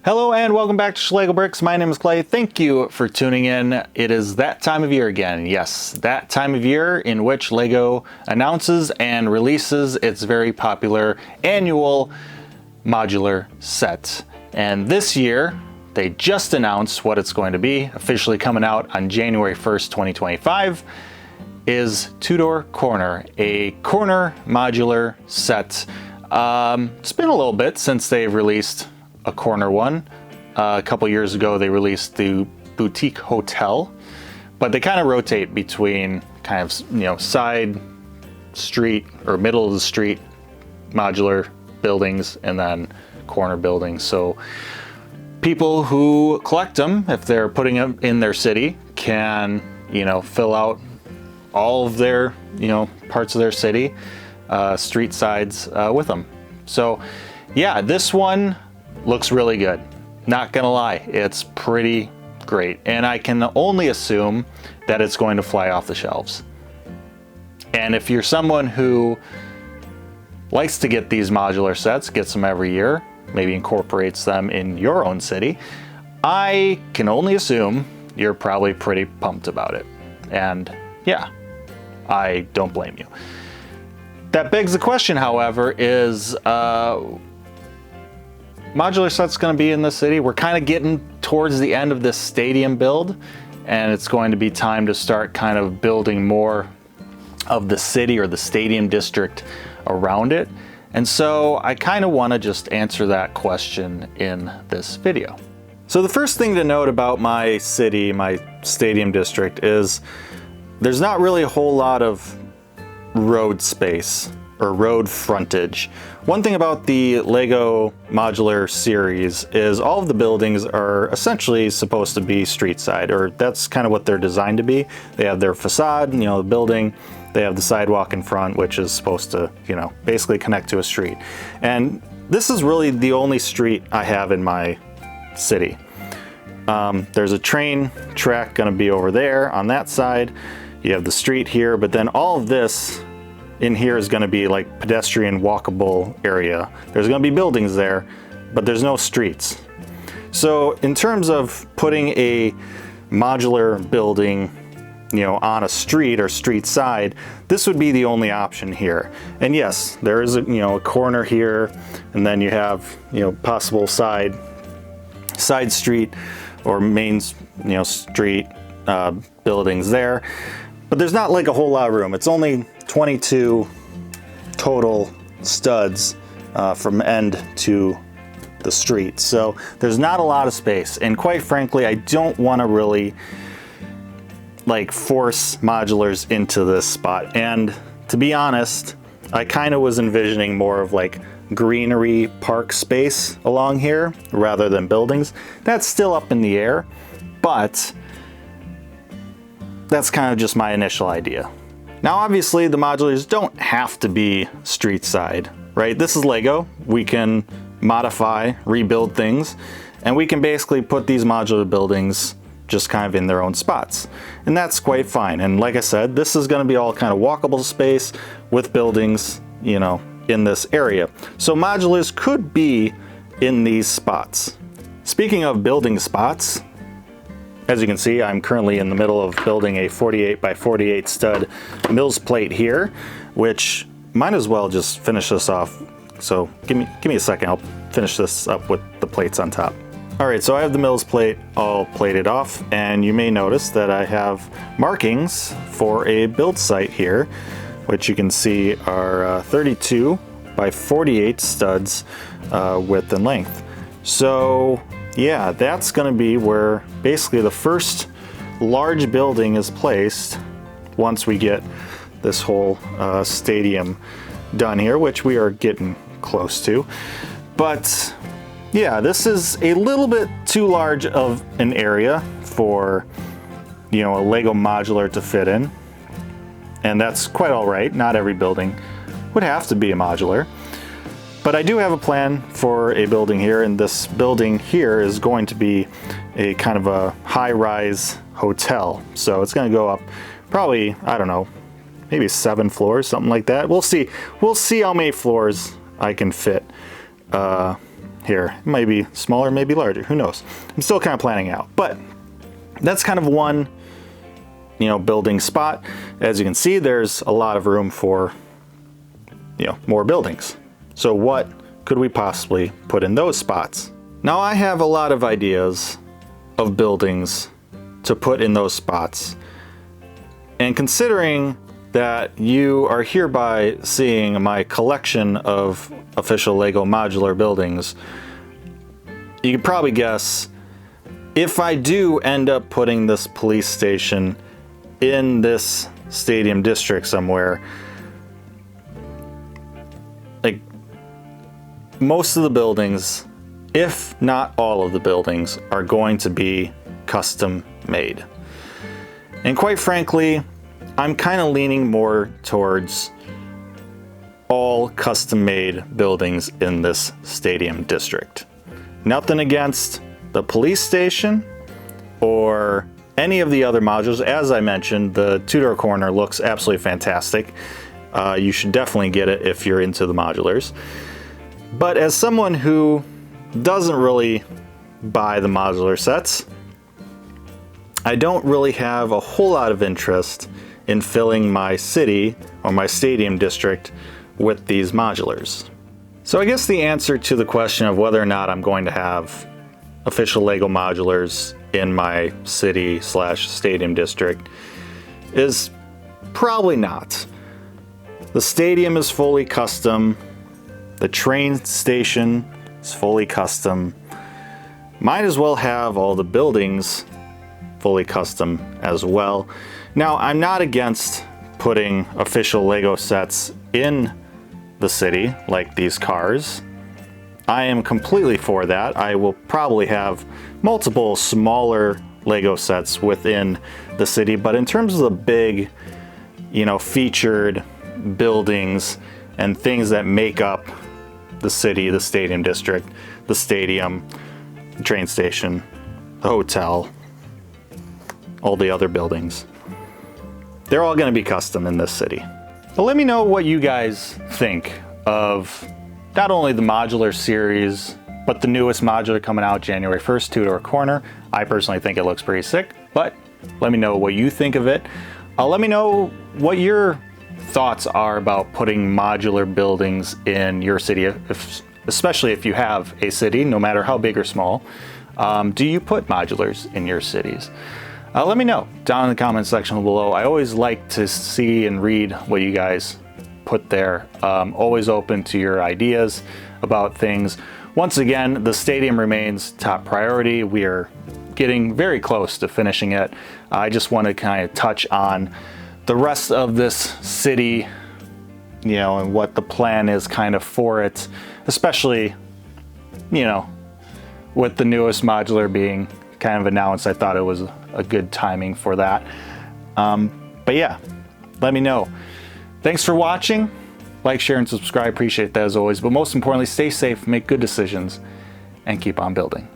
Hello and welcome back to Schlegel Bricks. My name is Clay. Thank you for tuning in. It is that time of year again. Yes, that time of year in which LEGO announces and releases its very popular annual modular set. And this year, they just announced what it's going to be, officially coming out on January 1st, 2025, is Tudor Corner, a corner modular set. It's been a little bit since they've released a corner one. A couple years ago they released the boutique hotel, but they kind of rotate between kind of, you know, side street or middle of the street modular buildings and then corner buildings. So people who collect them, if they're putting them in their city, can, you know, fill out all of their, you know, parts of their city, street sides with them. So yeah, this one looks really good. Not gonna lie, it's pretty great. And I can only assume that it's going to fly off the shelves. And if you're someone who likes to get these modular sets, gets them every year, maybe incorporates them in your own city, I can only assume you're probably pretty pumped about it. And yeah, I don't blame you. That begs the question, however, is modular set's going to be in the city. We're kind of getting towards the end of this stadium build, and it's going to be time to start kind of building more of the city or the stadium district around it. And so I kind of want to just answer that question in this video. So the first thing to note about my city, my stadium district, is there's not really a whole lot of road space or road frontage. One thing about the LEGO modular series is all of the buildings are essentially supposed to be street side, or that's kind of what they're designed to be. They have their facade, you know, the building, they have the sidewalk in front, which is supposed to, you know, basically connect to a street. And this is really the only street I have in my city. There's a train track gonna be over there on that side. You have the street here, but then all of this in here is going to be like pedestrian walkable area. There's going to be buildings there, but there's no streets. So in terms of putting a modular building, you know, on a street or street side, this would be the only option here. And yes, there is a, you know, a corner here, and then you have, you know, possible side street or main, you know, street buildings there. But there's not like a whole lot of room. It's only 22 total studs from end to the street. So there's not a lot of space. And quite frankly, I don't want to really like force modulars into this spot. And to be honest, I kind of was envisioning more of like greenery park space along here rather than buildings. That's still up in the air, but that's kind of just my initial idea. Now, obviously, the modulars don't have to be street side, right? This is LEGO. We can modify, rebuild things, and we can basically put these modular buildings just kind of in their own spots. And that's quite fine. And like I said, this is going to be all kind of walkable space with buildings, you know, in this area. So modulars could be in these spots. Speaking of building spots, as you can see, I'm currently in the middle of building a 48 by 48 stud Mills plate here, which might as well just finish this off. So give me a second, I'll finish this up with the plates on top. All right, so I have the Mills plate all plated off, and you may notice that I have markings for a build site here, which you can see are 32 by 48 studs width and length. So yeah, that's going to be where basically the first large building is placed once we get this whole stadium done here, which we are getting close to. But yeah, this is a little bit too large of an area for, you know, a LEGO modular to fit in. And that's quite all right. Not every building would have to be a modular. But I do have a plan for a building here, and this building here is going to be a kind of a high-rise hotel. So it's going to go up probably, I don't know, maybe 7 floors, something like that. We'll see. We'll see how many floors I can fit here. It might be smaller, maybe larger, who knows? I'm still kind of planning out, but that's kind of one, you know, building spot. As you can see, there's a lot of room for, you know, more buildings. So what could we possibly put in those spots? Now I have a lot of ideas of buildings to put in those spots. And considering that you are hereby seeing my collection of official LEGO modular buildings, you can probably guess if I do end up putting this police station in this stadium district somewhere, like most of the buildings, if not all of the buildings, are going to be custom made. And quite frankly, I'm kind of leaning more towards all custom made buildings in this stadium district. Nothing against the police station or any of the other modules. As I mentioned, the Tudor Corner looks absolutely fantastic. You should definitely get it if you're into the modulars. But as someone who doesn't really buy the modular sets, I don't really have a whole lot of interest in filling my city or my stadium district with these modulars. So I guess the answer to the question of whether or not I'm going to have official LEGO modulars in my city / stadium district is probably not. The stadium is fully custom. The train station is fully custom. Might as well have all the buildings fully custom as well. Now, I'm not against putting official LEGO sets in the city, like these cars. I am completely for that. I will probably have multiple smaller LEGO sets within the city, but in terms of the big, you know, featured buildings and things that make up the city, the stadium district, the stadium, the train station, the hotel, all the other buildings, they're all going to be custom in this city. But let me know what you guys think of not only the modular series, but the newest modular coming out January 1st, Tudor Corner. I personally think it looks pretty sick, but let me know what you think of it. Let me know what your thoughts are about putting modular buildings in your city, especially if you have a city, no matter how big or small. Do you put modulars in your cities? Let me know down in the comment section below. I always like to see and read what you guys put there. Always open to your ideas about things. Once again, the stadium remains top priority. We are getting very close to finishing it. I just want to kind of touch on the rest of this city, you know, and what the plan is kind of for it, especially, you know, with the newest modular being kind of announced. I thought it was a good timing for that. But yeah, let me know. Thanks for watching. Like, share, and subscribe. Appreciate that as always. But most importantly, stay safe, make good decisions, and keep on building.